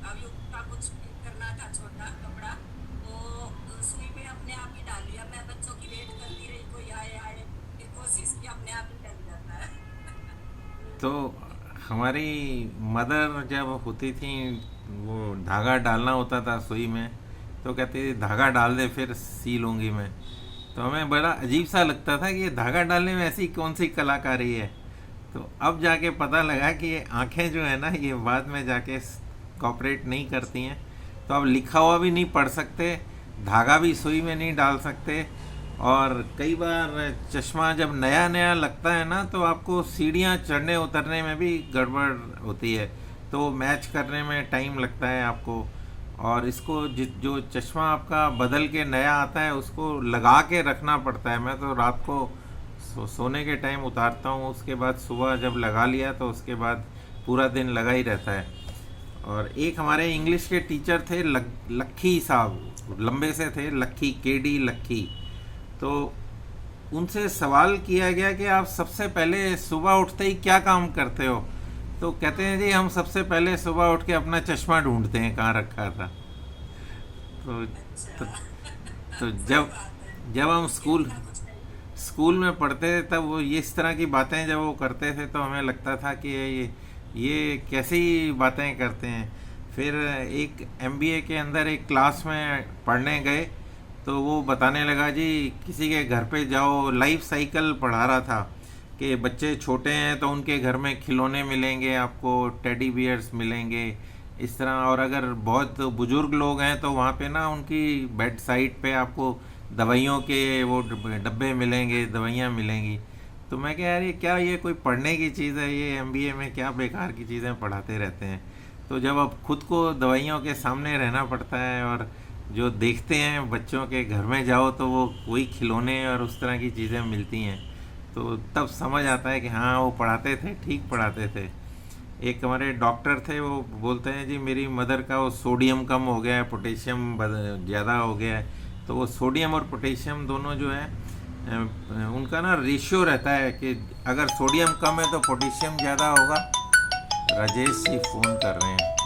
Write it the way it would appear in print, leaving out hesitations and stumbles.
अवयुक्त का कुछ करना था छोटा कपड़ा, वो सुई में अपने आप ही डाल लिया। मैं बच्चों की वेट करती रही, कोई आए आए, फिर कोशिश की, अपने आप ही डल जाता है। तो हमारी मदर जब होती थी, वो धागा डालना होता था सुई में, तो कहती थी धागा डाल दे फिर सी लूँगी मैं। तो हमें बड़ा अजीब सा लगता था कि ये धागा डालने में ऐसी कौन सी कलाकारी है। तो अब जाके पता लगा कि ये आंखें जो है ना, ये बाद में जाके कॉपरेट नहीं करती हैं। तो अब लिखा हुआ भी नहीं पढ़ सकते, धागा भी सुई में नहीं डाल सकते। और कई बार चश्मा जब नया नया लगता है ना, तो आपको सीढ़ियाँ चढ़ने उतरने में भी गड़बड़ होती है, तो मैच करने में टाइम लगता है आपको। और इसको जो चश्मा आपका बदल के नया आता है, उसको लगा के रखना पड़ता है। मैं तो रात को सोने के टाइम उतारता हूँ, उसके बाद सुबह जब लगा लिया तो उसके बाद पूरा दिन लगा ही रहता है। और एक हमारे इंग्लिश के टीचर थे, लक्खी साहब, लंबे से थे, लक्खी, केडी लक्खी। तो उनसे सवाल किया गया कि आप सबसे पहले सुबह उठते ही क्या काम करते हो। तो कहते हैं जी, हम सबसे पहले सुबह उठ के अपना चश्मा ढूंढते हैं कहाँ रखा था। तो तो, अच्छा। तो सही जब बात है। जब हम ये स्कूल उनका कुछ नहीं। स्कूल में पढ़ते थे, तब वो ये इस तरह की बातें जब वो करते थे, तो हमें लगता था कि ये कैसी बातें करते हैं। फिर एक एमबीए के अंदर एक क्लास में पढ़ने गए, तो वो बताने लगा जी, किसी के घर पे जाओ, लाइफ साइकिल पढ़ा रहा था कि बच्चे छोटे हैं तो उनके घर में खिलौने मिलेंगे, आपको टेडी बियर्स मिलेंगे, इस तरह। और अगर बहुत बुजुर्ग लोग हैं तो वहाँ पे ना उनकी बेड साइड पे आपको दवाइयों के वो डब्बे मिलेंगे, दवाइयाँ मिलेंगी। तो मैं क्या यार, ये क्या, ये कोई पढ़ने की चीज़ है? ये एमबीए में क्या बेकार की चीज़ें पढ़ाते रहते हैं। तो जब अब खुद को दवाइयों के सामने रहना पड़ता है, और जो देखते हैं बच्चों के घर में जाओ तो वो वही खिलौने और उस तरह की चीज़ें मिलती हैं, तो तब समझ आता है कि हाँ, वो पढ़ाते थे, ठीक पढ़ाते थे। एक हमारे डॉक्टर थे, वो बोलते हैं जी, मेरी मदर का वो सोडियम कम हो गया है, पोटेशियम ज़्यादा हो गया है। तो वो सोडियम और पोटेशियम दोनों जो है, उनका ना रेशियो रहता है कि अगर सोडियम कम है तो पोटेशियम ज़्यादा होगा। राजेश जी फ़ोन कर रहे हैं।